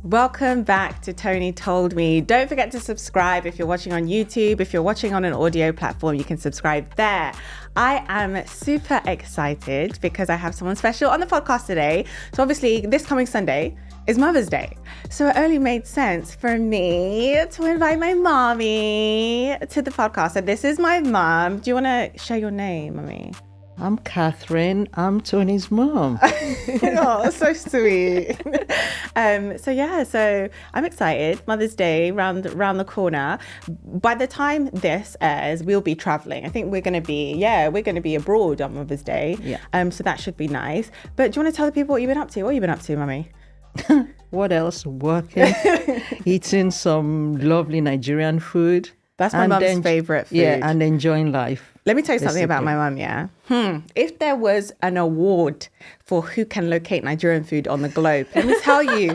Welcome back to Toni Told Me. Don't forget to subscribe if you're watching on YouTube. If you're watching on an audio platform, you can subscribe there. I am super excited because I have someone special on the podcast today. So obviously this coming Sunday is Mother's Day. So it only made sense for me to invite my mommy to the podcast. And this is my mom. Do you want to share your name, mommy? I'm Catherine. I'm Tony's mom. Oh, so sweet. So I'm excited. Mother's Day round the corner. By the time this airs, we'll be traveling. I think we're going to be abroad on Mother's Day. Yeah. So that should be nice. But do you want to tell the people what you've been up to? What have you been up to, mummy? What else? Working, eating some lovely Nigerian food. That's my mum's favorite food. Yeah, and enjoying life. Let me tell you something about my mum, yeah? If there was an award for who can locate Nigerian food on the globe, let me tell you,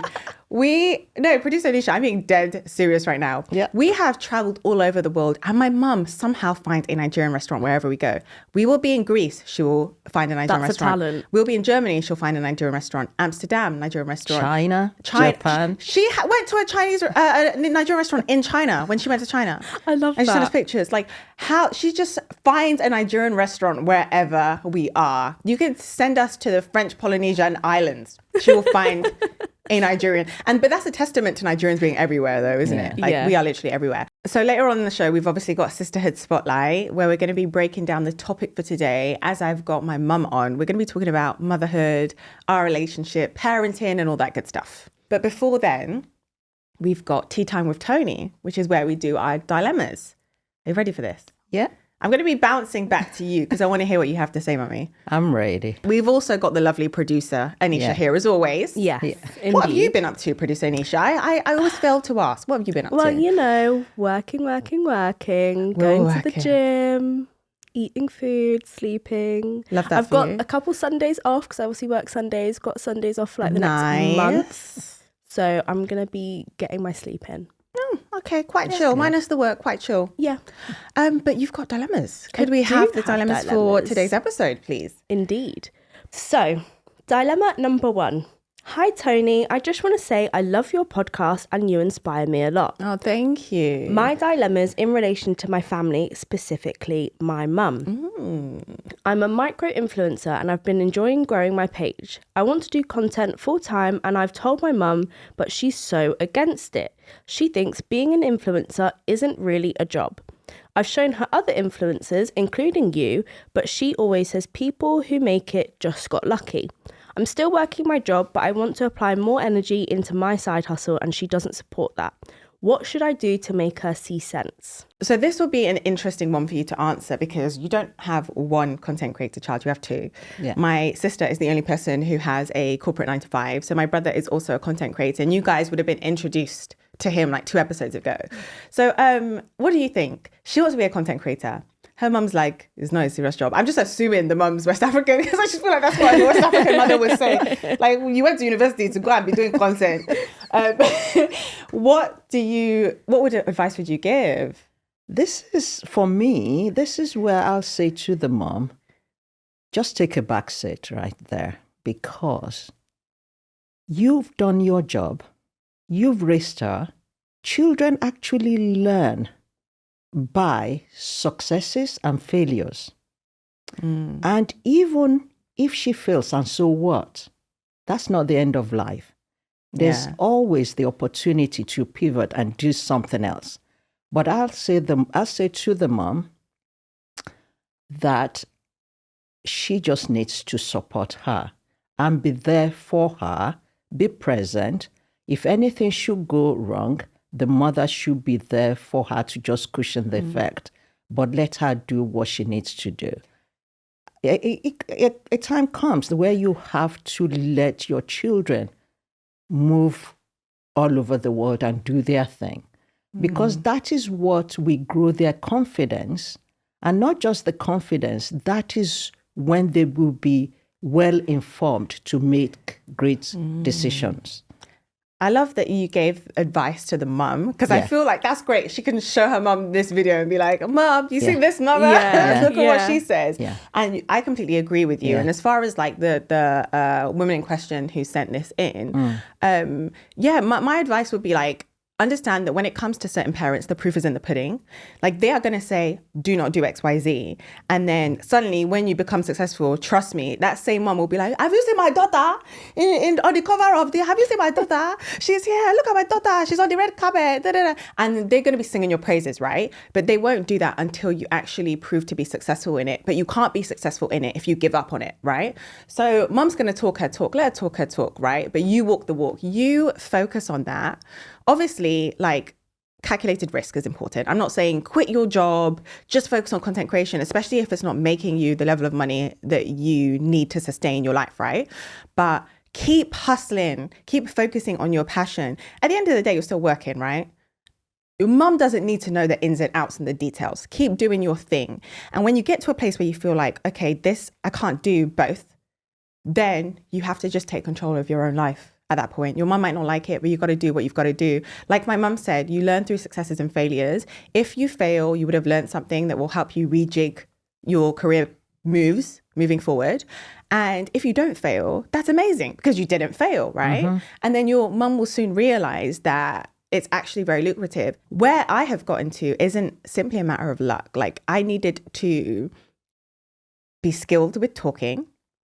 producer Anisha, I'm being dead serious right now. Yeah. We have traveled all over the world and my mum somehow finds a Nigerian restaurant wherever we go. We will be in Greece, she will find a Nigerian restaurant. That's a talent. We'll be in Germany, she'll find a Nigerian restaurant. Amsterdam, Nigerian restaurant. China, Japan. She went to a Nigerian restaurant in China when she went to China. I love and she sent us that. pictures. Like how she just finds a Nigerian restaurant wherever we are. You can send us to the French Polynesian islands. She will find a Nigerian. But that's a testament to Nigerians being everywhere though, isn't it? Like we are literally everywhere. So later on in the show, we've obviously got Sisterhood Spotlight, where we're going to be breaking down the topic for today. As I've got my mum on, we're going to be talking about motherhood, our relationship, parenting and all that good stuff. But before then, we've got Tea Time with Toni, which is where we do our dilemmas. Are you ready for this? Yeah, I'm going to be bouncing back to you because I want to hear what you have to say, mummy. I'm ready. We've also got the lovely producer, Anisha, here as always. Yes, indeed. What have you been up to, producer Anisha? I always fail to ask. What have you been up to? Well, you know, working, going to the gym, eating food, sleeping. Love that I've for got you. a couple Sundays off because I obviously work Sundays, got Sundays off for like the Nice. next month. So I'm going to be getting my sleep in. Okay, quite chill. Minus the work, quite chill. Yeah, But you've got dilemmas. Could we do have the have dilemmas for dilemmas. today's episode, please? indeed. So, dilemma number 1. Hi, Toni. I just want to say I love your podcast and you inspire me a lot. Oh, thank you. My dilemma's in relation to my family, specifically my mum. I'm a micro-influencer and I've been enjoying growing my page. I want to do content full-time and I've told my mum, but she's so against it. She thinks being an influencer isn't really a job. I've shown her other influencers, including you, but she always says people who make it just got lucky. I'm still working my job, but I want to apply more energy into my side hustle and she doesn't support that. What should I do to make her see sense? So this will be an interesting one for you to answer because you don't have one content creator child, you have two. Yeah. My sister is the only person who has a corporate 9-to-5. So my brother is also a content creator and you guys would have been introduced to him like 2 episodes ago. So what do you think? She wants to be a content creator. Her mum's like, it's not a serious job. I'm just assuming the mum's West African because I just feel like that's what a West African mother would say. Like, you went to university to go and be doing content. What advice would you give? This is where I'll say to the mom, just take a back seat right there because you've done your job. You've raised her. Children actually learn by successes and failures. And even if she fails, and so what? That's not the end of life. There's always the opportunity to pivot and do something else. But I'll say to the mom that she just needs to support her and be there for her, be present. If anything should go wrong, the mother should be there for her to just cushion the effect, but let her do what she needs to do. A time comes where you have to let your children move all over the world and do their thing, because that is what we grow their confidence, and not just the confidence, that is when they will be well informed to make great decisions. I love that you gave advice to the mum because I feel like that's great. She can show her mum this video and be like, Mum, you see this mother? Look at what she says. Yeah. And I completely agree with you. And as far as like the woman in question who sent this in, my advice would be like, understand that when it comes to certain parents, the proof is in the pudding. Like they are going to say, do not do X, Y, Z. And then suddenly when you become successful, trust me, that same mom will be like, have you seen my daughter on the cover of have you seen my daughter? She's here. Look at my daughter. She's on the red carpet. Da, da, da. And they're going to be singing your praises, right? But they won't do that until you actually prove to be successful in it. But you can't be successful in it if you give up on it, right? So mom's going to talk her talk. Let her talk, right? But you walk the walk. You focus on that. Obviously, like calculated risk is important. I'm not saying quit your job, just focus on content creation, especially if it's not making you the level of money that you need to sustain your life, right? But keep hustling, keep focusing on your passion. At the end of the day, you're still working, right? Your mum doesn't need to know the ins and outs and the details. Keep doing your thing. And when you get to a place where you feel like, okay, I can't do both, then you have to just take control of your own life. At that point, your mum might not like it, but you've got to do what you've got to do. Like my mum said, you learn through successes and failures. If you fail, you would have learned something that will help you rejig your career moves moving forward. And if you don't fail, that's amazing because you didn't fail, right? Mm-hmm. And then your mum will soon realize that it's actually very lucrative. Where I have gotten to isn't simply a matter of luck. Like I needed to be skilled with talking.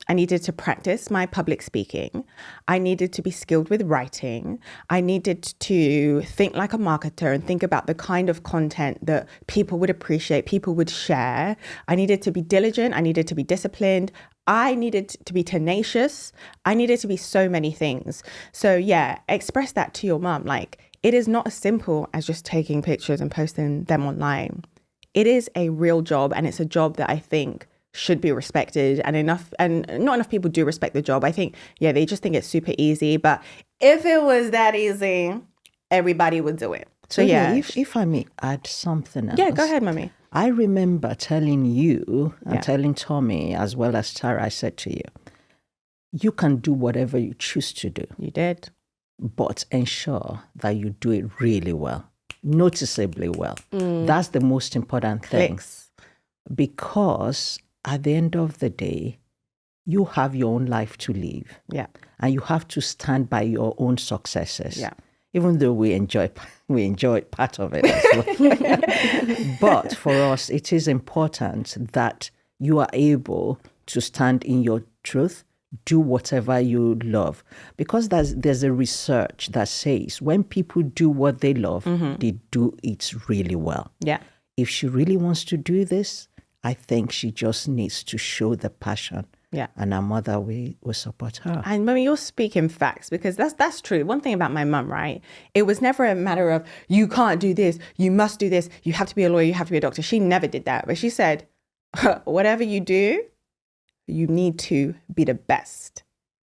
I needed to practice my public speaking. I needed to be skilled with writing. I needed to think like a marketer and think about the kind of content that people would appreciate, people would share. I needed to be diligent. I needed to be disciplined. I needed to be tenacious. I needed to be so many things. So yeah, express that to your mum. Like it is not as simple as just taking pictures and posting them online. It is a real job, and it's a job that I think should be respected, and not enough people do respect the job. I think, they just think it's super easy. But if it was that easy, everybody would do it. So if I may add something else. Yeah, go ahead, Mummy. I remember telling you and telling Tommy as well as Tara, I said to you, you can do whatever you choose to do. You did. But ensure that you do it really well, noticeably well. That's the most important thing. Clicks. Because at the end of the day, you have your own life to live. Yeah. And you have to stand by your own successes. Yeah. Even though we enjoy part of it as well. But for us, it is important that you are able to stand in your truth, do whatever you love. Because there's a research that says when people do what they love, they do it really well. Yeah. If she really wants to do this, I think she just needs to show the passion. Yeah. And her mother will support her. And Mummy, you're speaking facts because that's true. One thing about my mum, right? It was never a matter of you can't do this, you must do this, you have to be a lawyer, you have to be a doctor. She never did that. But she said, whatever you do, you need to be the best.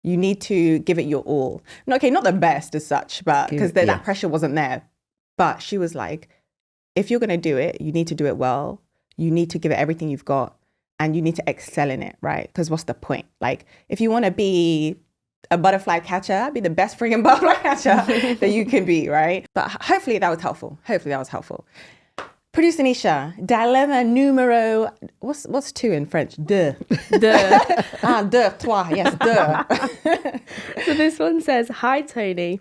You need to give it your all. Okay, not the best as such, but because that pressure wasn't there. But she was like, if you're going to do it, you need to do it well. You need to give it everything you've got and you need to excel in it, right? Because what's the point? Like, if you want to be a butterfly catcher, be the best freaking butterfly catcher that you can be, right? But hopefully that was helpful. Producer Nisha, dilemma numero, what's two in French? Deux. Deux, trois, yes, deux. So this one says, hi, Toni.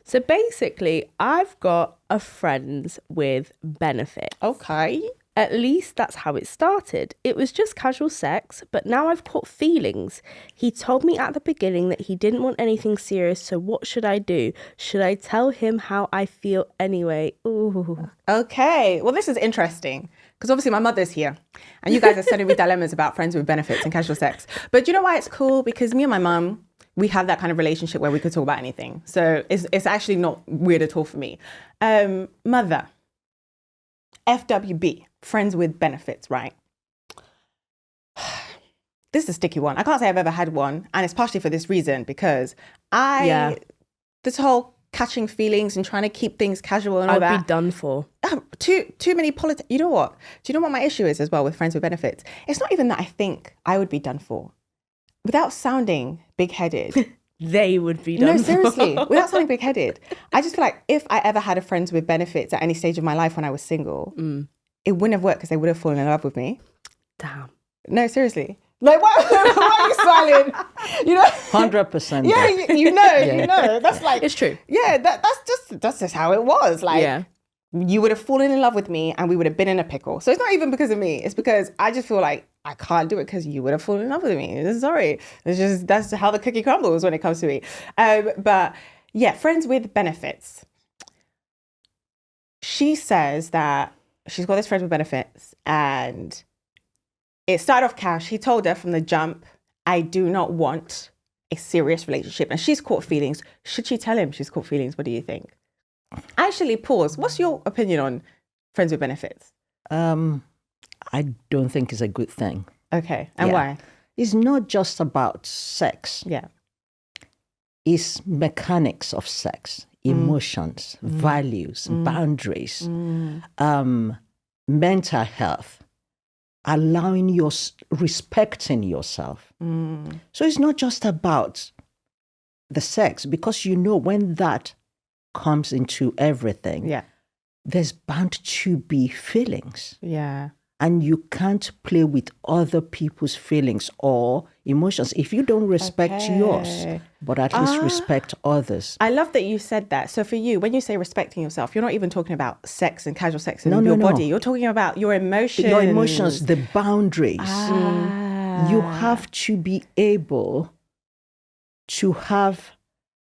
So basically, I've got a friends with benefits. Okay. At least that's how it started. It was just casual sex, but now I've caught feelings. He told me at the beginning that he didn't want anything serious, so what should I do? Should I tell him how I feel anyway? Ooh. Okay, well, this is interesting because obviously my mother's here and you guys are sending me dilemmas about friends with benefits and casual sex. But do you know why it's cool? Because me and my mum, we have that kind of relationship where we could talk about anything. So it's actually not weird at all for me. Mother, FWB, friends with benefits, right? This is a sticky one. I can't say I've ever had one. And it's partially for this reason, because this whole catching feelings and trying to keep things casual and all that. I'd be done for. Too many politics. You know what? Do you know what my issue is as well with friends with benefits? It's not even that I think I would be done for. Without sounding big-headed, they would be done No, for. seriously, without sounding big-headed, I just feel like if I ever had a friends with benefits at any stage of my life when I was single, it wouldn't have worked because they would have fallen in love with me. Damn. No, seriously. Like, why are you smiling? 100%. Yeah, you know. That's like, It's true. Yeah, that's just how it was. Like, Yeah. you would have fallen in love with me and we would have been in a pickle. So it's not even because of me. It's because I just feel like I can't do it because you would have fallen in love with me. Sorry. That's how the cookie crumbles when it comes to me. But yeah, friends with benefits. She says that she's got this friend with benefits and it started off cash. He told her from the jump, I do not want a serious relationship. And she's caught feelings. Should she tell him she's caught feelings? What do you think? Actually, pause. What's your opinion on friends with benefits? I don't think it's a good thing. Okay. And Yeah. why? It's not just about sex. Yeah. It's mechanics of sex, emotions, values, boundaries, mental health, allowing respecting yourself. So it's not just about the sex, because when that comes into everything, Yeah. there's bound to be feelings. Yeah. And you can't play with other people's feelings or emotions if you don't respect yours, but at least respect others. I love that you said that. So for you, when you say respecting yourself, you're not even talking about sex and casual sex in your body. You're talking about your emotions. Your emotions, the boundaries. You have to be able to have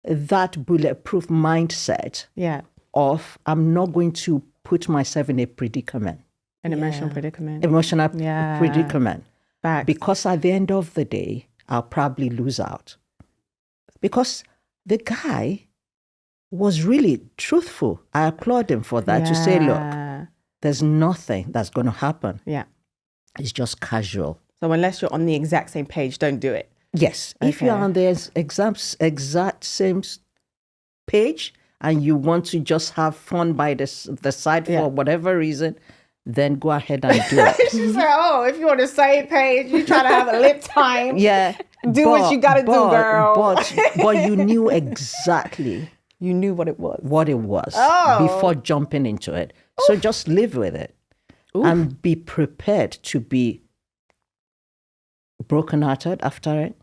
that bulletproof mindset Yeah. of, I'm not going to put myself in a predicament. An emotional predicament. Emotional predicament. Facts. Because at the end of the day, I'll probably lose out. Because the guy was really truthful. I applaud him for that, to say, look, there's nothing that's going to happen. Yeah. It's just casual. So unless you're on the exact same page, don't do it. Yes. If you're on the exact same page and you want to just have fun by the side for whatever reason, then go ahead and do it. She's like, if you're on the same page, you try to have a lip time. Yeah. Do what you gotta do, girl. But you knew exactly You knew what it was. Before jumping into it. So just live with it. And be prepared to be brokenhearted after it.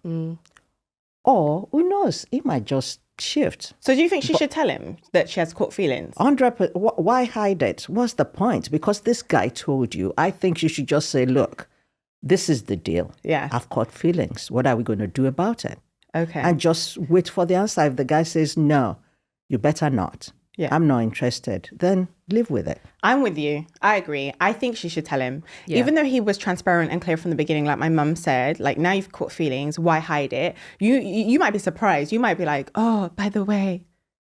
Or who knows, it might just shift. So do you think she should tell him that she has caught feelings? 100%. Why hide it? What's the point? Because this guy told you. I think you should just say, look, this is the deal. Yeah. I've caught feelings. What are we going to do about it? Okay. And just wait for the answer. If the guy says, no, you better not. Yeah. I'm not interested. Then live with it. I'm with you. I agree. I think she should tell him. Yeah. Even though he was transparent and clear from the beginning, like my mum said, like, now you've caught feelings, why hide it? You might be surprised. You might be like, oh, by the way,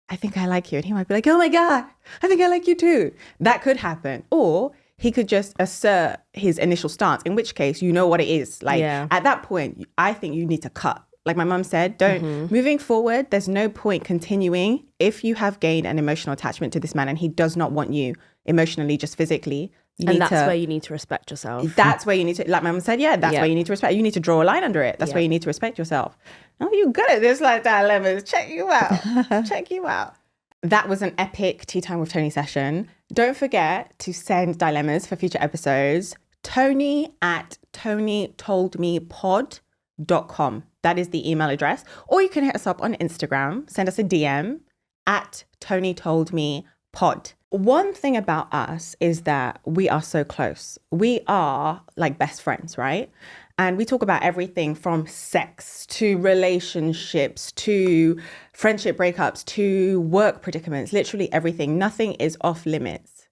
I think I like you. And he might be like, oh my God, I think I like you too. That could happen. Or he could just assert his initial stance, in which case, you know what it is. Like at that point, I think you need to cut. Like my mum said, moving forward, there's no point continuing if you have gained an emotional attachment to this man and he does not want you emotionally, just physically. Where you need to respect yourself. That's where you need to, like my mum said, that's where you need to respect. You need to draw a line under it. That's where you need to respect yourself. Oh, you good at this like dilemmas. Check you out. Check you out. That was an epic Tea Time with Toni session. Don't forget to send dilemmas for future episodes. Toni at ToniToldMePod.com. That is the email address. Or you can hit us up on Instagram. Send us a DM at ToniToldMePod. One thing about us is that we are so close. We are like best friends, right? And we talk about everything from sex to relationships to friendship breakups to work predicaments, literally everything. Nothing is off limits.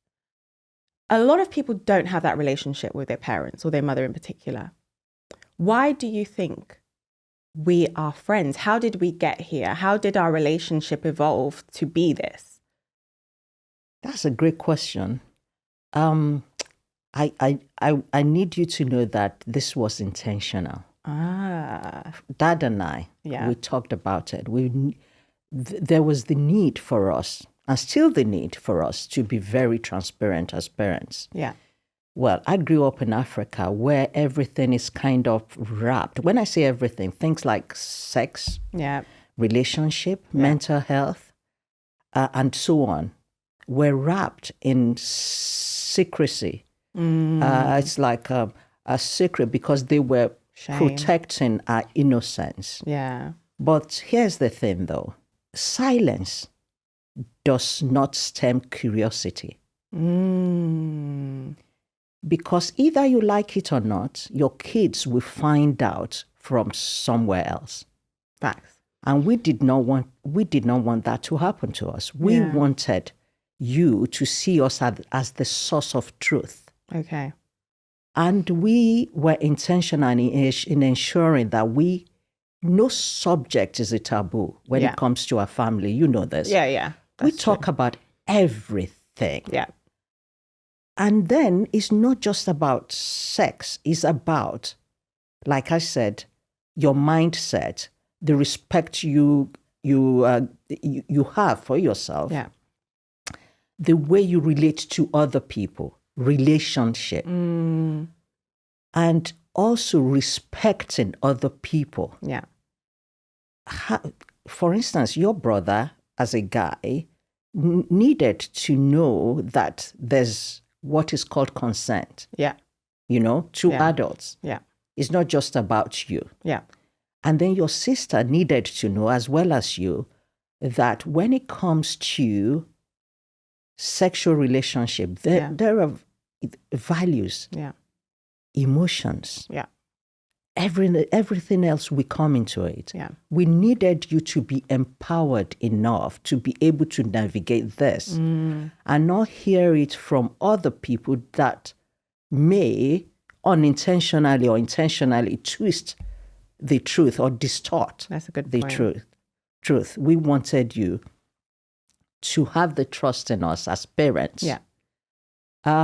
A lot of people don't have that relationship with their parents or their mother in particular. Why do you think we are friends? How did we get here? How did our relationship evolve to be this? That's a great question. I need you to know that this was intentional. Dad and I, we talked about it. There was the need for us, and still the need for us, to be very transparent as parents. Yeah. Well, I grew up in Africa where everything is kind of wrapped. When I say everything, things like sex, relationship, mental health, and so on, were wrapped in secrecy. It's like a secret because they were protecting our innocence. Yeah. But here's the thing, though. Silence does not stem curiosity. Because either you like it or not, your kids will find out from somewhere else. Facts. And we did not want that to happen to us. We wanted you to see us as the source of truth. Okay. And we were intentional in ensuring that no subject is a taboo when it comes to our family. You know this. Yeah. We talk about everything. Yeah. And then it's not just about sex. It's about, like I said, your mindset, the respect you have for yourself, the way you relate to other people, relationship, and also respecting other people. Yeah. For instance, your brother, as a guy, needed to know that there's what is called consent. Yeah. To adults. Yeah. It's not just about you. Yeah. And then your sister needed to know, as well as you, that when it comes to sexual relationship, there are values, emotions, everything else will come into it. Yeah. We needed you to be empowered enough to be able to navigate this and not hear it from other people that may unintentionally or intentionally twist the truth or distort That's a good the point. truth. We wanted you to have the trust in us as parents. Yeah.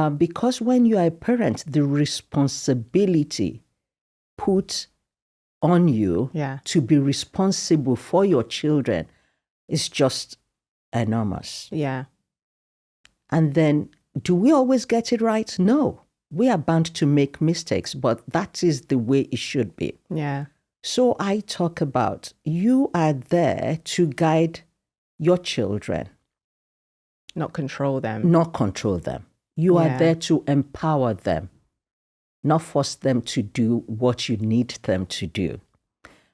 Because when you are a parent, the responsibility put on you to be responsible for your children is just enormous. Yeah. And then, do we always get it right? No. We are bound to make mistakes, but that is the way it should be. Yeah. So I talk about you are there to guide your children. Not control them. Not control them. You are there to empower them, not force them to do what you need them to do.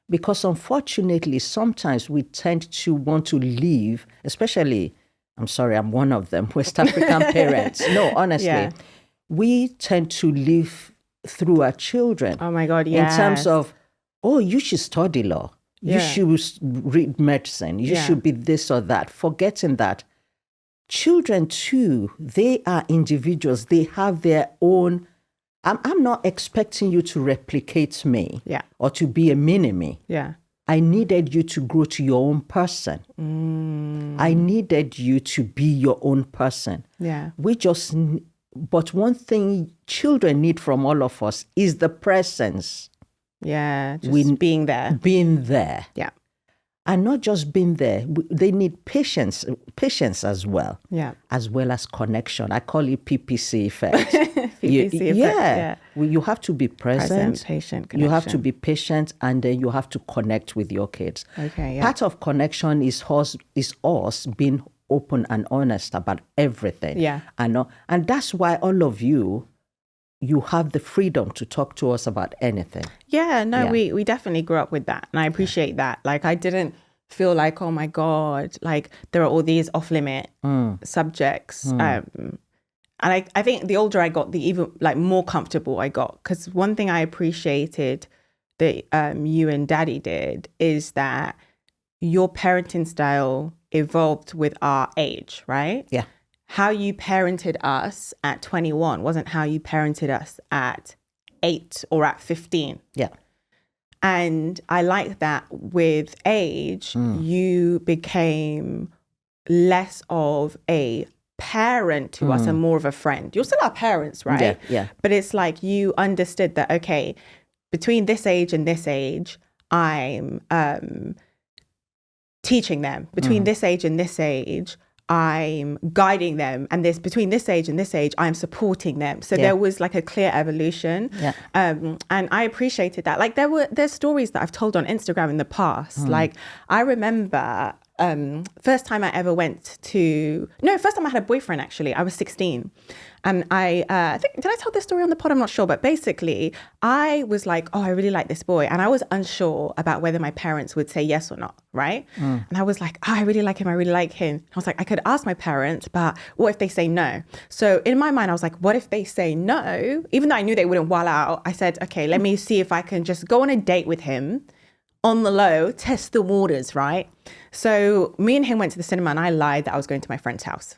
Because unfortunately, sometimes we tend to want to leave, especially, I'm sorry, I'm one of them, West African parents. No, honestly, we tend to live through our children. Oh my God, yes. In terms of, oh, you should study law. You should read medicine. You should be this or that. Forgetting that children too, they are individuals. They have their own. I'm not expecting you to replicate me or to be a mini-me. Yeah. I needed you to grow to your own person. I needed you to be your own person. Yeah. But one thing children need from all of us is the presence. Yeah. Just being there. Being there. Yeah. And not just being there. They need patience as well. Yeah. As well as connection. I call it PPC effect. PPC effect. Yeah. You have to be present. Patient, connection. You have to be patient, and then you have to connect with your kids. Okay. Yeah. Part of connection is us being open and honest about everything. Yeah. And that's why all of you have the freedom to talk to us about anything. Yeah, no, we definitely grew up with that. And I appreciate that. Like, I didn't feel like, oh my God, like there are all these off-limit subjects. And I think the older I got, the even like more comfortable I got. Because one thing I appreciated that you and Daddy did is that your parenting style evolved with our age, right? Yeah. How you parented us at 21 wasn't how you parented us at 8 or at 15. Yeah. And I like that with age, you became less of a parent to us and more of a friend. You're still our parents, right? Yeah. But it's like you understood that, okay, between this age and this age, I'm teaching them. Between this age and this age, I'm guiding them, and this between this age and this age, I'm supporting them. So there was like a clear evolution. Yeah. And I appreciated that. Like there's stories that I've told on Instagram in the past. Like I remember first time I had a boyfriend actually. I was 16. And I think, did I tell this story on the pod? I'm not sure. But basically, I was like, oh, I really like this boy. And I was unsure about whether my parents would say yes or not, right? And I was like, oh, I really like him. I really like him. I was like, I could ask my parents, but what if they say no? So in my mind, I was like, what if they say no? Even though I knew they wouldn't wall out, I said, okay, let me see if I can just go on a date with him on the low, test the waters, right? So me and him went to the cinema and I lied that I was going to my friend's house.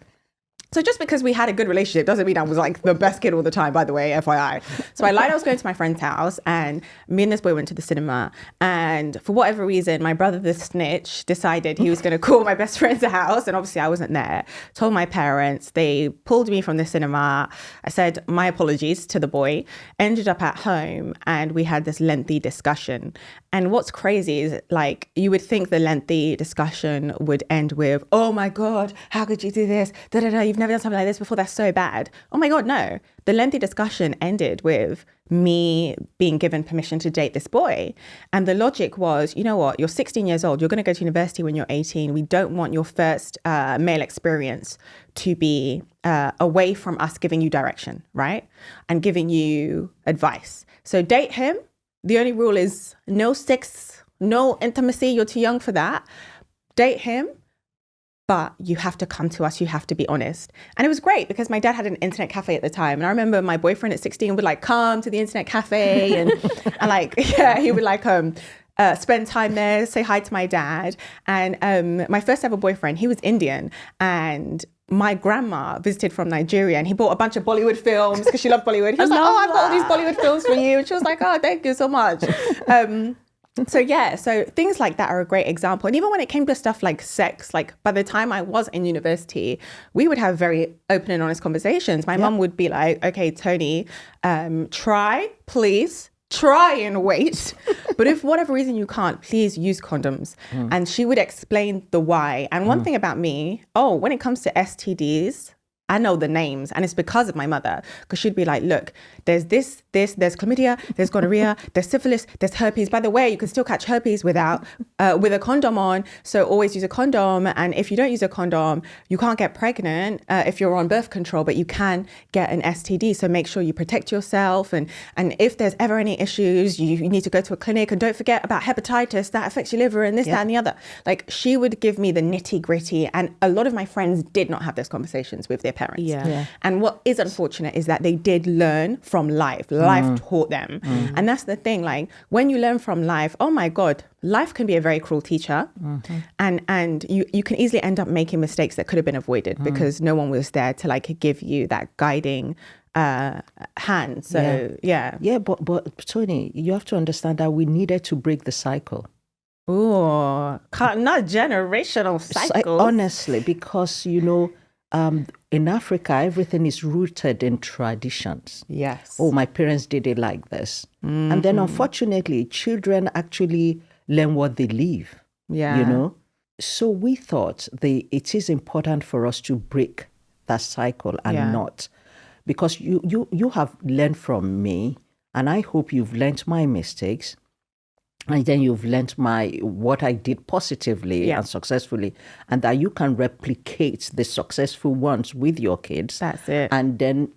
So just because we had a good relationship doesn't mean I was like the best kid all the time, by the way, FYI. So I lied I was going to my friend's house, and me and this boy went to the cinema. And for whatever reason, my brother, the snitch, decided he was going to call my best friend's house. And obviously I wasn't there. Told my parents. They pulled me from the cinema. I said my apologies to the boy. Ended up at home and we had this lengthy discussion. And what's crazy is like you would think the lengthy discussion would end with, oh my God, how could you do this? You've never done something like this before. That's so bad. Oh my God, no. The lengthy discussion ended with me being given permission to date this boy. And the logic was, you know what? You're 16 years old. You're going to go to university when you're 18. We don't want your first male experience to be away from us giving you direction, right? And giving you advice. So date him. The only rule is no sex, no intimacy. You're too young for that. Date him. But you have to come to us. You have to be honest. And it was great because my dad had an internet cafe at the time. And I remember my boyfriend at 16 would like come to the internet cafe and like, yeah, he would like spend time there, say hi to my dad. And my first ever boyfriend, he was Indian. And my grandma visited from Nigeria and he bought a bunch of Bollywood films because she loved Bollywood. He was like, oh, I've got all these Bollywood films for you. And she was like, oh, thank you so much. So things like that are a great example. And even when it came to stuff like sex, like by the time I was in university, we would have very open and honest conversations. My mum would be like, okay, Toni, try and wait. But if for whatever reason you can't, please use condoms. And she would explain the why. And one thing about me, when it comes to STDs, I know the names, and it's because of my mother, because she'd be like, look, there's there's chlamydia, there's gonorrhea, there's syphilis, there's herpes. By the way, you can still catch herpes with a condom on. So always use a condom. And if you don't use a condom, you can't get pregnant if you're on birth control, but you can get an STD. So make sure you protect yourself. And if there's ever any issues, you need to go to a clinic. And don't forget about hepatitis that affects your liver and this, that, and the other. Like she would give me the nitty gritty. And a lot of my friends did not have those conversations with their parents. Yeah. And what is unfortunate is that they did learn from life. Life taught them. And that's the thing, like when you learn from life, oh my God, life can be a very cruel teacher. And you can easily end up making mistakes that could have been avoided because no one was there to like give you that guiding hand. So yeah. But Toni, you have to understand that we needed to break the cycle. Oh, not generational cycles. Honestly, because in Africa, everything is rooted in traditions. Yes. Oh, my parents did it like this. And then unfortunately, children actually learn what they live. Yeah. So we thought it is important for us to break that cycle and not. Because you have learned from me, and I hope you've learned my mistakes. And then you've learned what I did positively and successfully, and that you can replicate the successful ones with your kids. That's it. And then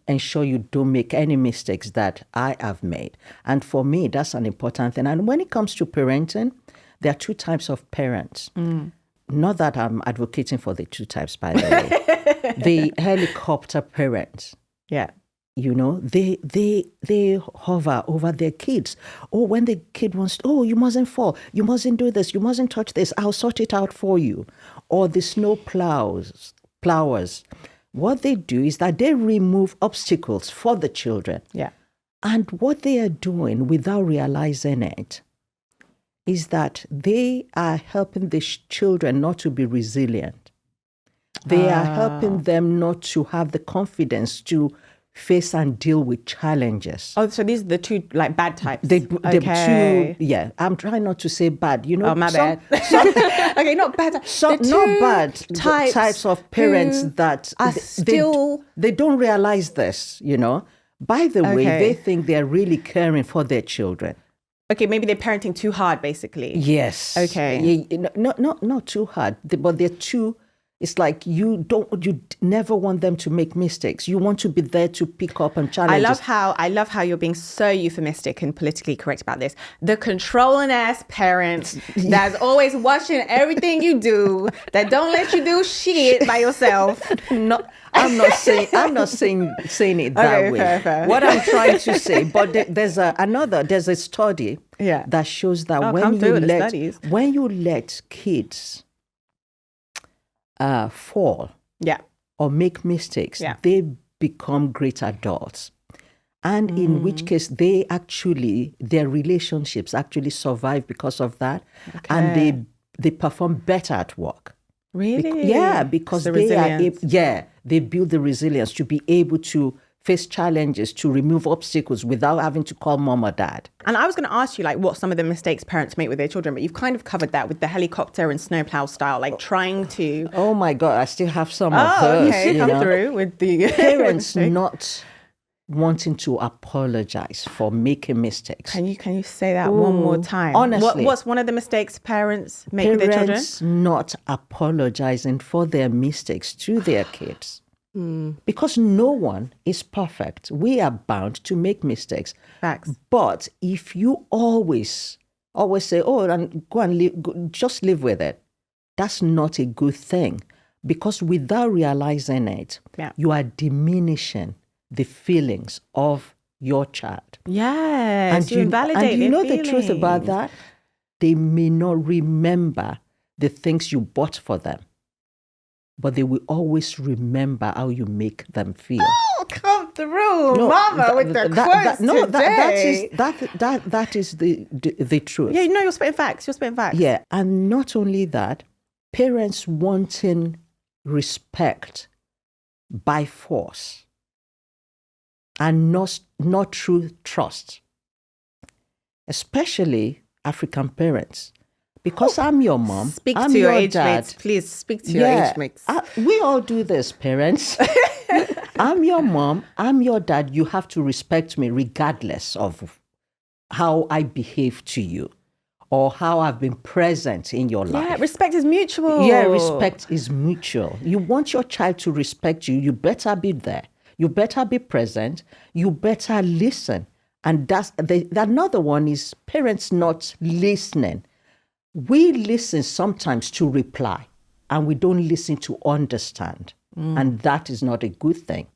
ensure you don't make any mistakes that I have made. And for me, that's an important thing. And when it comes to parenting, there are two types of parents. Not that I'm advocating for the two types, by the way. The helicopter parents. Yeah. They hover over their kids. Oh, when the kid wants, you mustn't fall. You mustn't do this. You mustn't touch this. I'll sort it out for you. Or the snow plowers. What they do is that they remove obstacles for the children. Yeah. And what they are doing without realizing it is that they are helping the children not to be resilient. They are helping them not to have the confidence to face and deal with challenges. Oh, so these are the two like bad types. They okay. two, yeah. I'm trying not to say bad. You know, Oh, my bad. Okay, not bad. Some The not two bad types of parents who that are they still. they don't realize this. You know, by the way, Okay. they think they're really caring for their children. Okay, maybe they're parenting too hard, basically. Yes. Okay. Not too hard, but they're too. It's like you never want them to make mistakes. You want to be there to pick up and challenge. I love how you're being so euphemistic and politically correct about this. The controlling ass parent that's always watching everything you do, that don't let you do shit by yourself. I'm not saying it that Okay, way. fair. What I'm trying to say, but there's a study Yeah. that shows that when you let kids fall Yeah. or make mistakes, Yeah. they become great adults. And in which case their relationships actually survive because of that. And they perform better at work. Really? Because The they resilience. they build the resilience to be able to face challenges, to remove obstacles without having to call mom or dad. And I was going to ask you, like, what some of the mistakes parents make with their children, but you've kind of covered that with the helicopter and snowplow style, like trying to. Oh my God, I still have some of those. Okay, come through with the Parents not wanting to apologize for making mistakes. Can you say that one more time? Honestly. What's one of the mistakes parents make with their children? Parents not apologizing for their mistakes to their kids. Because no one is perfect. We are bound to make mistakes. Facts. But if you always say, oh, and go and live, just live with it, that's not a good thing. Because without realizing it, you are diminishing the feelings of your child. Yes, And you invalidate and you their know the truth about feelings. that? They may not remember the things you bought for them, but they will always remember how you make them feel. Oh, come through, Mama, with the quotes today. That is the truth. Yeah, you know, you're spitting facts. Yeah, and not only that, parents wanting respect by force and not through trust, especially African parents. Because I'm your mom, Speak I'm to your your age dad. mates, please. Speak to your age mates. We all do this, parents. I'm your mom, I'm your dad. You have to respect me regardless of how I behave to you or how I've been present in your life. Yeah, respect is mutual. Yeah, respect is mutual. You want your child to respect you, you better be there. You better be present. You better listen. And another one is parents not listening. We listen sometimes to reply, and we don't listen to understand. And that is not a good thing.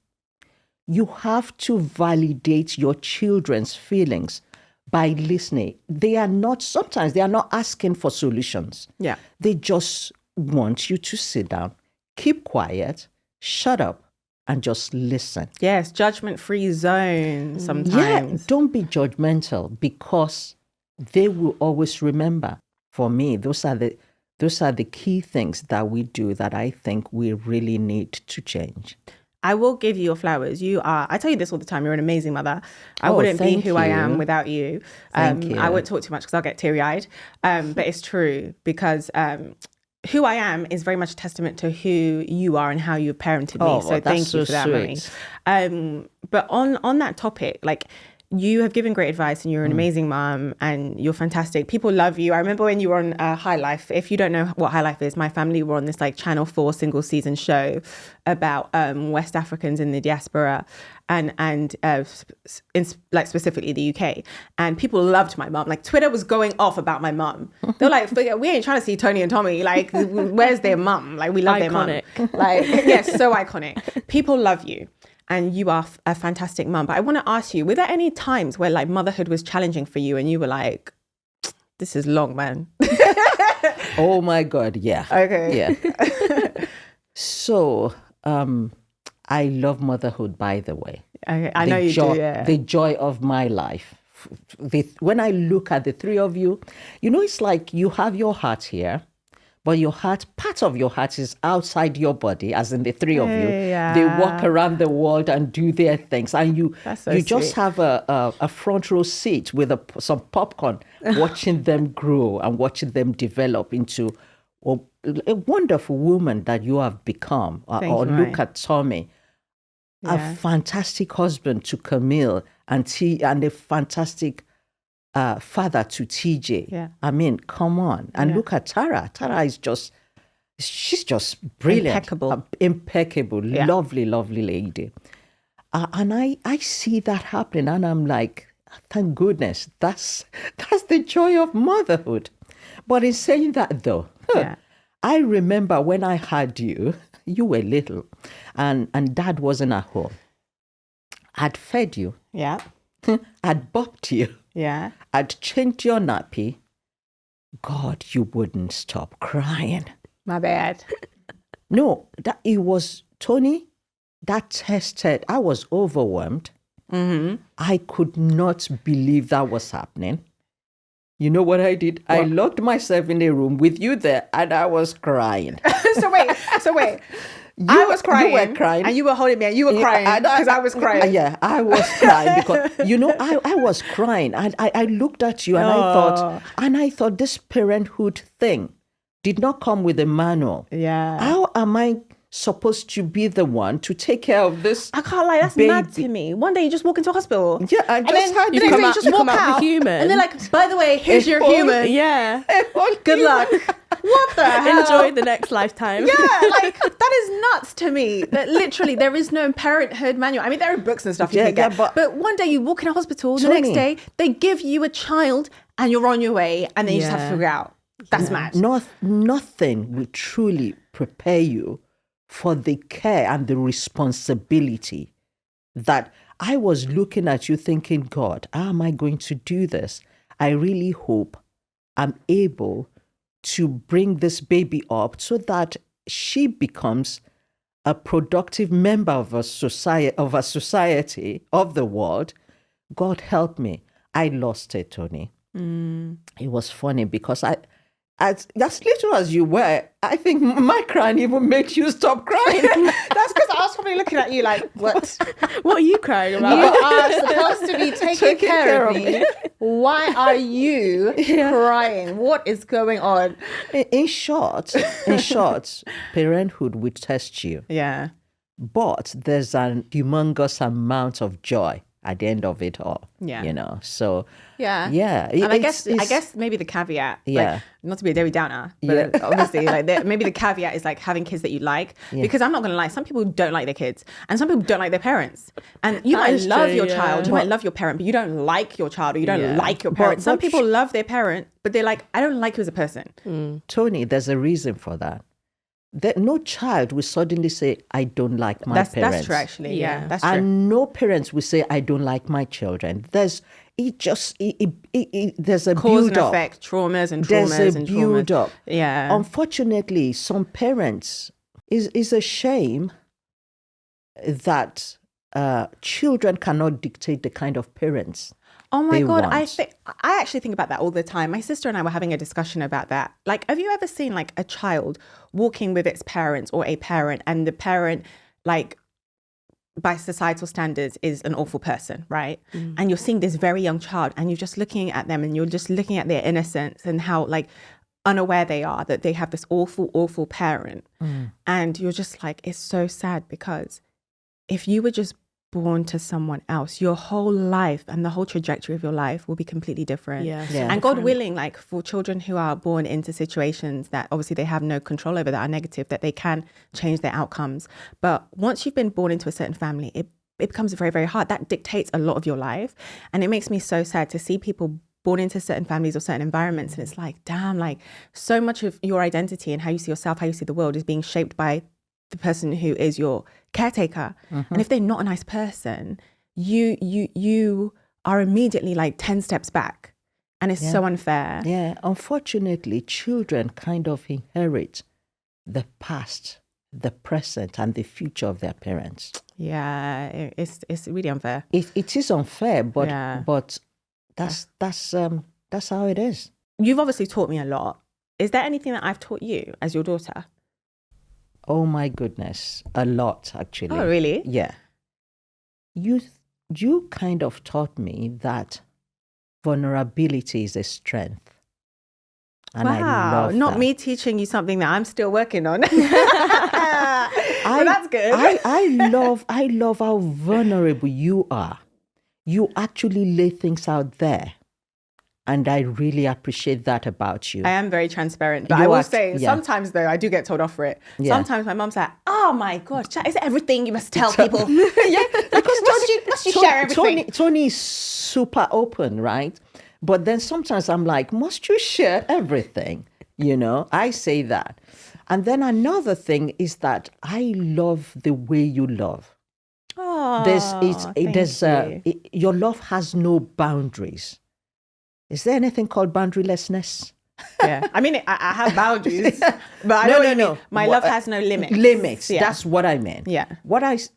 You have to validate your children's feelings by listening. Sometimes they are not asking for solutions. Yeah. They just want you to sit down, keep quiet, shut up, and just listen. Yes, judgment-free zone sometimes. Yeah, don't be judgmental, because they will always remember. For me, those are the key things that we do that I think we really need to change. I will give you your flowers. I tell you this all the time, you're an amazing mother. I wouldn't be thank who I you. am without you. Thank you. I won't talk too much because I'll get teary-eyed. But it's true, because who I am is very much a testament to who you are and how you've parented me. So thank you for that, Mummy. But on that topic, like, you have given great advice and you're an amazing mom and you're fantastic. People love you. I remember when you were on High Life. If you don't know what High Life is, my family were on this like Channel 4 single season show about West Africans in the diaspora and specifically the UK. And people loved my mom. Like, Twitter was going off about my mom. They were like, we ain't trying to see Toni and Tommy. Like, where's their mum? Like, we love their mum. Like, yes, so iconic. People love you. And you are a fantastic mum. But I want to ask you, were there any times where like motherhood was challenging for you and you were like, this is long, man? Oh my God, yeah. Okay. Yeah. So, I love motherhood, by the way. Okay. I know you do, yeah. The joy of my life. When I look at the three of you, it's like you have your heart here, but your heart, part of your heart is outside your body, as in the three of you. Yeah. They walk around the world and do their things. And you That's so you just sweet. have a front row seat with some popcorn, watching them grow and watching them develop into a wonderful woman that you have become. Thank Or you, look Mai. at Tommy, Yeah. a fantastic husband to Camille and a fantastic father to TJ. Yeah. I mean, come on. And Yeah. look at Tara. Tara is she's just brilliant. Impeccable. Impeccable. Yeah. Lovely, lovely lady. And I see that happening and I'm like, thank goodness. That's the joy of motherhood. But in saying that though, Yeah. I remember when I had you, you were little and dad wasn't at home. I'd fed you. Yeah. I'd bopped you. Yeah. I'd changed your nappy. God, you wouldn't stop crying. My bad. No, that it was Toni that tested. I was overwhelmed. Mm-hmm. I could not believe that was happening. You know what I did? I locked myself in a room with you there and I was crying. So wait. I was crying. You were crying. And you were holding me and you were crying because I was crying. Yeah, I was crying because, I was crying. And I looked at you and I thought this parenthood thing did not come with a manual. Yeah. How am I supposed to be the one to take care of this? I can't lie, that's baby? mad to me. One day you just walk into a hospital. Yeah, I And just then had the you next come day you out- just you walk come out out. the human. And they're like, by the way, here's your whole- human. Yeah. Good luck. What the hell? Enjoy the next lifetime. Yeah, like that is nuts to me. That literally there is no parenthood manual. I mean, there are books and stuff you Yeah, can get, yeah, but one day you walk in a hospital, the Toni. next day they give you a child and you're on your way, and then you just have to Yeah. figure out. That's mad. Nothing will truly prepare you for the care and the responsibility that I was looking at you thinking, God, how am I going to do this? I really hope I'm able to bring this baby up so that she becomes a productive member of a society, of the world. God help me. I lost it, Toni. It was funny because as little as you were, I think my crying even made you stop crying. That's because I was probably looking at you like, what? What are you crying You about? are supposed to be taking care of me. Why are you crying? What is going on? In short, parenthood will test you. Yeah. But there's an humongous amount of joy at the end of it all. Yeah. So Yeah. yeah. And I it's- guess maybe the caveat, Yeah. like, not to be a Debbie Downer, but obviously maybe the caveat is like having kids that you like, because I'm not going to lie, some people don't like their kids and some people don't like their parents. And you That might is love true, your yeah. child, you might love your parent, but you don't like your child or you don't Yeah. like your parent. Some but people love their parent, but they're like, I don't like you as a person. Toni, there's a reason for that. No child will suddenly say, I don't like my That's parents. true, actually. Yeah, Yeah. that's true. And no parents will say, I don't like my children. There's there's a Cause and build-up. effect, traumas and There's traumas a and traumas. build-up. Yeah. Unfortunately, some parents is a shame that children cannot dictate the kind of parents. Oh my they God, want. I actually think about that all the time. My sister and I were having a discussion about that. Like, have you ever seen like a child walking with its parents or a parent, and the parent, like, by societal standards is an awful person, right? And you're seeing this very young child and you're just looking at them and you're just looking at their innocence and how like unaware they are that they have this awful, awful parent. And you're just like, it's so sad, because if you were just born to someone else, your whole life and the whole trajectory of your life will be completely different. Yeah. Yeah. And God willing, like for children who are born into situations that obviously they have no control over, that are negative, that they can change their outcomes. But once you've been born into a certain family, it becomes very, very hard. That dictates a lot of your life. And it makes me so sad to see people born into certain families or certain environments. And it's like, damn, like so much of your identity and how you see yourself, how you see the world is being shaped by the person who is your caretaker. And if they're not a nice person, you are immediately like 10 steps back. And it's so unfair. Yeah, unfortunately, children kind of inherit the past, the present, and the future of their parents. Yeah, it's really unfair. It is unfair, but Yeah. but that's how it is. You've obviously taught me a lot. is there anything that I've taught you as your daughter? Oh my goodness, a lot actually. Oh, really? Yeah. You kind of taught me that vulnerability is a strength. And I love not that. me teaching you something that I'm still working on. But that's good. I love how vulnerable you are. You actually lay things out there. And I really appreciate that about you. I am very transparent, but You I will are- say yeah. sometimes though I do get told off for it. Yeah. Sometimes my mom's like, "Oh my god, is it everything you must tell people?" Yeah, because must you share everything? Tony is super open, right? But then sometimes I'm like, must you share everything? I say that. And then another thing is that I love the way you love. Oh, Your love has no boundaries. Is there anything called boundarylessness? Yeah, I mean, I have boundaries, but I know what you mean. My love has no limits. Limits. Yeah. That's what I meant. Yeah.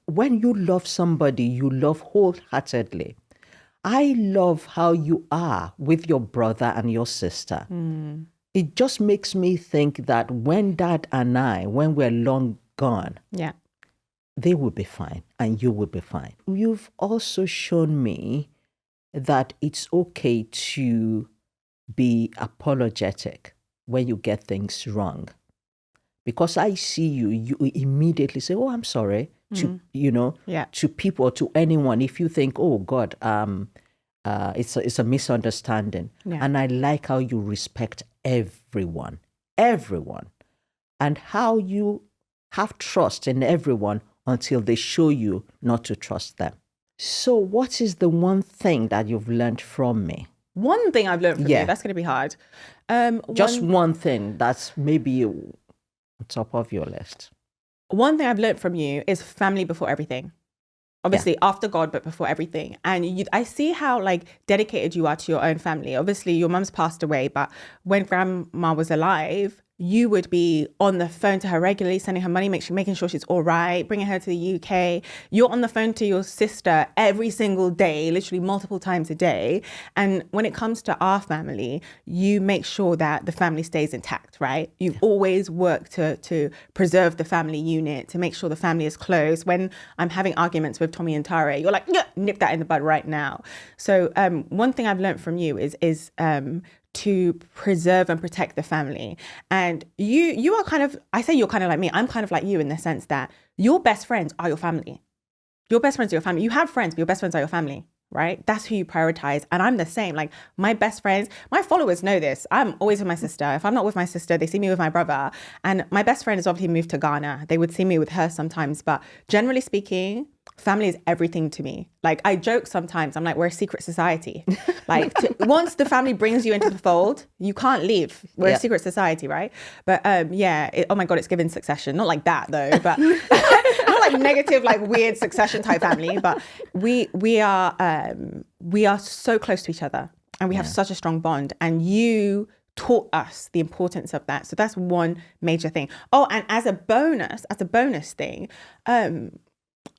When you love somebody, you love wholeheartedly. I love how you are with your brother and your sister. It just makes me think that when Dad and I, when we're long gone, Yeah. they will be fine and you will be fine. You've also shown me that it's okay to be apologetic when you get things wrong. Because I see you immediately say, "Oh, I'm sorry," to to people or to anyone. If you think, "Oh God, it's a misunderstanding," and I like how you respect everyone, and how you have trust in everyone until they show you not to trust them. So, what is the one thing that you've learned from me? One thing I've learned from you, that's going to be hard. Just one thing that's maybe on top of your list. One thing I've learned from you is family before everything. Obviously, after God, but before everything. And I see how dedicated you are to your own family. Obviously, your mum's passed away, but when grandma was alive, you would be on the phone to her regularly, sending her money, making sure she's all right, bringing her to the UK. You're on the phone to your sister every single day, literally multiple times a day. And when it comes to our family, you make sure that the family stays intact, right? You always work to preserve the family unit, to make sure the family is close. When I'm having arguments with Tommy and Tare, you're like, yeah, nip that in the bud right now. So one thing I've learned from you is to preserve and protect the family. And you are I say you're kind of like me. I'm kind of like you in the sense that your best friends are your family. Your best friends are your family. You have friends, but your best friends are your family, right? That's who you prioritize. And I'm the same. Like my best friends, my followers know this. I'm always with my sister. If I'm not with my sister, they see me with my brother. And my best friend has obviously moved to Ghana. They would see me with her sometimes. But generally speaking, family is everything to me. Like I joke sometimes, I'm like, we're a secret society. Like once the family brings you into the fold, you can't leave. We're a secret society, right? But oh my God, it's given Succession. Not like that though, but not like negative, like weird Succession type family. But we are so close to each other and we have such a strong bond. And you taught us the importance of that. So that's one major thing. Oh, and as a bonus thing,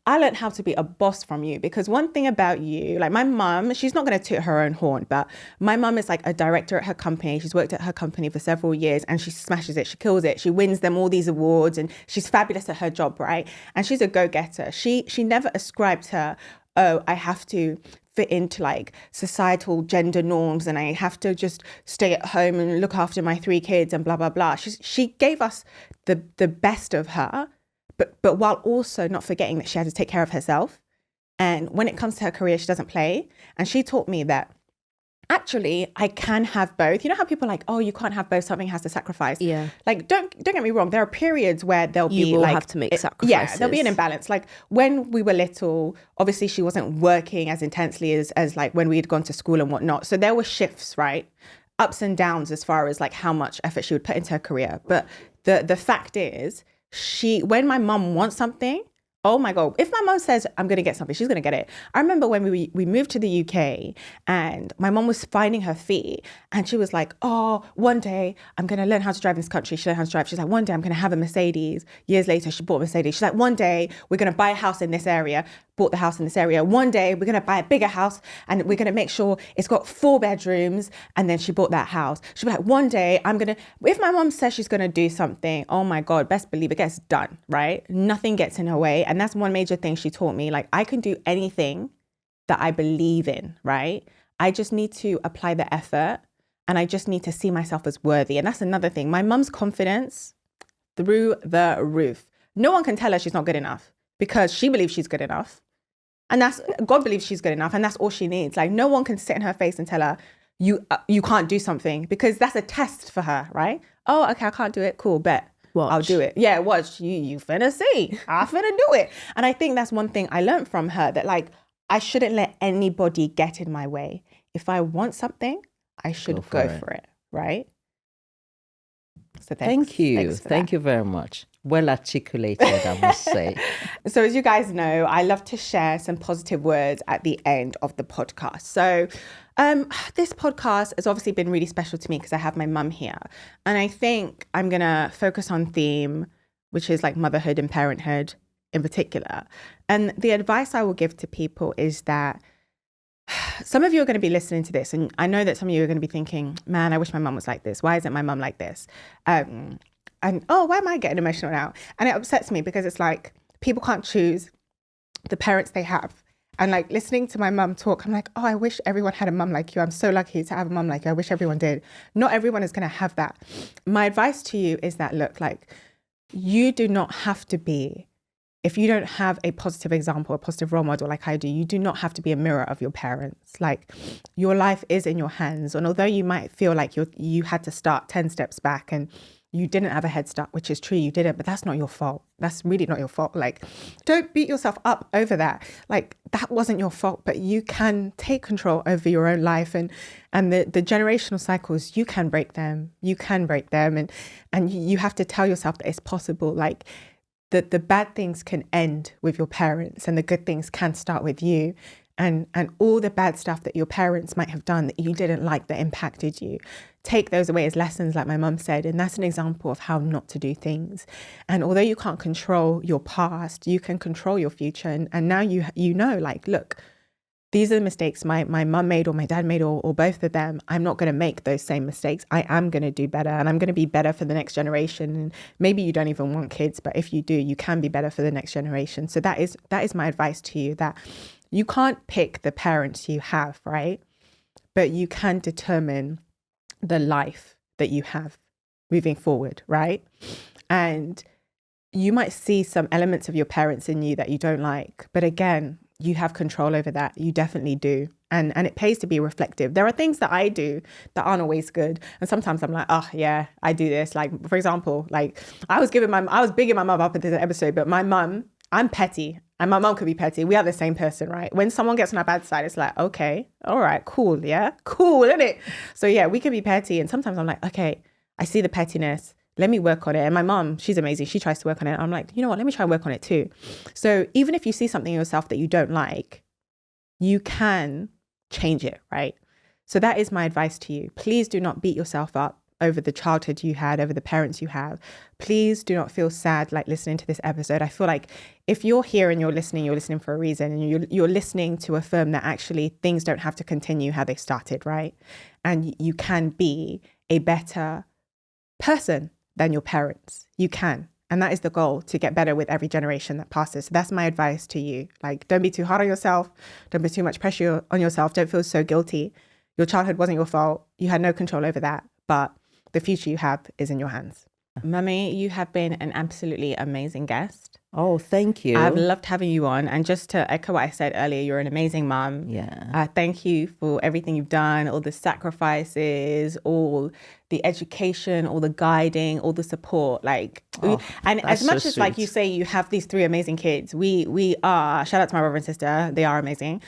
I learned how to be a boss from you, because one thing about you, like my mum, she's not going to toot her own horn, but my mum is like a director at her company. She's worked at her company for several years and she smashes it. She kills it. She wins them all these awards and she's fabulous at her job, right? And she's a go-getter. She never ascribed her, oh, I have to fit into like societal gender norms and I have to just stay at home and look after my 3 kids and blah, blah, blah. She gave us the best of her. But while also not forgetting that she had to take care of herself. And when it comes to her career, she doesn't play. And she taught me that actually I can have both. You know how people are like, oh, you can't have both, something has to sacrifice. Yeah. Like, don't get me wrong. There are periods where you will have to make sacrifices. Yeah, there'll be an imbalance. Like when we were little, obviously she wasn't working as intensely as like when we had gone to school and whatnot. So there were shifts, right? Ups and downs as far as like how much effort she would put into her career. But the fact is, when my mum wants something, Oh my God. If my mom says I'm going to get something, she's going to get it. I remember when we moved to the UK and my mom was finding her feet and she was like, oh, one day I'm going to learn how to drive in this country. She learned how to drive. She's like, one day I'm going to have a Mercedes. Years later, she bought a Mercedes. She's like, one day we're going to buy a house in this area. Bought the house in this area. One day we're going to buy a bigger house and we're going to make sure it's got 4 bedrooms. And then she bought that house. She'll be like, one day if my mom says she's going to do something, oh my God, best believe it gets done, right? Nothing gets in her way. And that's one major thing she taught me. Like, I can do anything that I believe in, right? I just need to apply the effort and I just need to see myself as worthy. And that's another thing. My mom's confidence through the roof. No one can tell her she's not good enough because she believes she's good enough. And God believes she's good enough. And that's all she needs. Like, no one can sit in her face and tell her, you can't do something, because that's a test for her, right? Oh, okay, I can't do it. Cool, bet. Watch. I'll do it. Yeah, watch. You finna see. I finna do it. And I think that's one thing I learned from her, that like, I shouldn't let anybody get in my way. If I want something, I should go for it, right? So Thank you. Thank you very much. Well articulated, I must say. So as you guys know, I love to share some positive words at the end of the podcast. So this podcast has obviously been really special to me because I have my mum here. And I think I'm going to focus on theme, which is like motherhood and parenthood in particular. And the advice I will give to people is that some of you are going to be listening to this, and I know that some of you are going to be thinking, man, I wish my mum was like this. Why isn't my mum like this? And why am I getting emotional now? And it upsets me because it's like, people can't choose the parents they have. And like, listening to my mum talk, I'm like, oh, I wish everyone had a mum like you. I'm so lucky to have a mum like you. I wish everyone did. Not everyone is going to have that. My advice to you is that, look, like, you do not have to be, if you don't have a positive example, a positive role model like I do, you do not have to be a mirror of your parents. Like, your life is in your hands. And although you might feel like you had to start 10 steps back and you didn't have a head start, which is true, you didn't, but that's not your fault. That's really not your fault. Like, don't beat yourself up over that. Like, that wasn't your fault, but you can take control over your own life, and the generational cycles, you can break them. You can break them. And you have to tell yourself that it's possible. Like, the bad things can end with your parents and the good things can start with you. And all the bad stuff that your parents might have done that you didn't like, that impacted you, take those away as lessons, like my mum said. And that's an example of how not to do things. And although you can't control your past, you can control your future. And now you know, like, look, these are the mistakes my mum made or my dad made, or both of them. I'm not going to make those same mistakes. I am going to do better, and I'm going to be better for the next generation. And maybe you don't even want kids, but if you do, you can be better for the next generation. So that is my advice to you, that you can't pick the parents you have, right? But you can determine the life that you have moving forward, right? And you might see some elements of your parents in you that you don't like, but again, you have control over that. You definitely do. And it pays to be reflective. There are things that I do that aren't always good. And sometimes I'm like, oh yeah, I do this. Like, for example, like I was bigging my mum up in this episode, but my mum, I'm petty and my mum could be petty. We are the same person, right? When someone gets on our bad side, it's like, okay, all right, cool. Yeah, cool, isn't it? So yeah, we can be petty. And sometimes I'm like, okay, I see the pettiness. Let me work on it. And my mom, she's amazing. She tries to work on it. I'm like, you know what? Let me try and work on it too. So even if you see something in yourself that you don't like, you can change it, right? So that is my advice to you. Please do not beat yourself up over the childhood you had, over the parents you have. Please do not feel sad like listening to this episode. I feel like if you're here and you're listening for a reason, and you're listening to affirm that actually things don't have to continue how they started, right? And you can be a better person than your parents. You can. And that is the goal, to get better with every generation that passes. So that's my advice to you. Like, don't be too hard on yourself. Don't put too much pressure on yourself. Don't feel so guilty. Your childhood wasn't your fault. You had no control over that. But the future you have is in your hands. Mummy, you have been an absolutely amazing guest. Oh, thank you. I've loved having you on. And just to echo what I said earlier, you're an amazing mum. Yeah. Thank you for everything you've done, all the sacrifices, all the education, all the guiding, all the support. Like, and as much as like you say, you have these 3 amazing kids, we are, shout out to my brother and sister, they are amazing.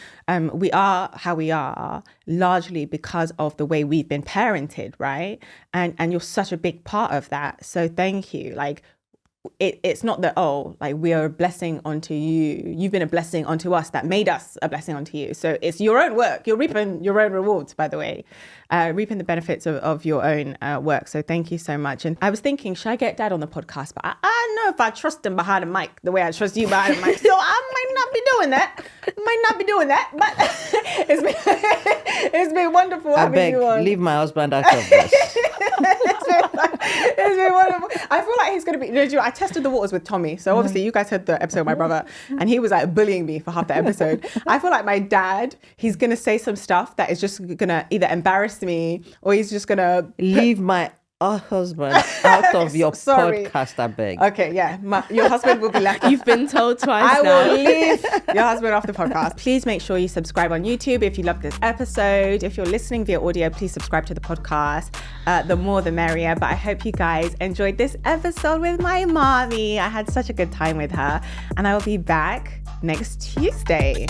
We are how we are largely because of the way we've been parented, right? And you're such a big part of that. So thank you. Like, it's not that, oh, like we are a blessing onto you. You've been a blessing onto us that made us a blessing onto you. So it's your own work. You're reaping your own rewards, by the way, reaping the benefits of your own work. So thank you so much. And I was thinking, should I get Dad on the podcast? But I don't know if I trust him behind the mic the way I trust you behind the mic. So I might not be doing that. But it's been wonderful having you on. Leave my husband out of this. It's been wonderful. I feel like he's going to be... I tested the waters with Tommy. So obviously you guys heard the episode with my brother and he was like bullying me for half the episode. I feel like my dad, he's going to say some stuff that is just going to either embarrass me or he's just going to... Leave my husband out of your podcast, I beg. Okay, yeah. Your husband will be left. You've been told twice I now. will leave your husband off the podcast. Please make sure you subscribe on YouTube if you love this episode. If you're listening via audio, please subscribe to the podcast. The more the merrier. But I hope you guys enjoyed this episode with my mommy. I had such a good time with her. And I will be back next Tuesday.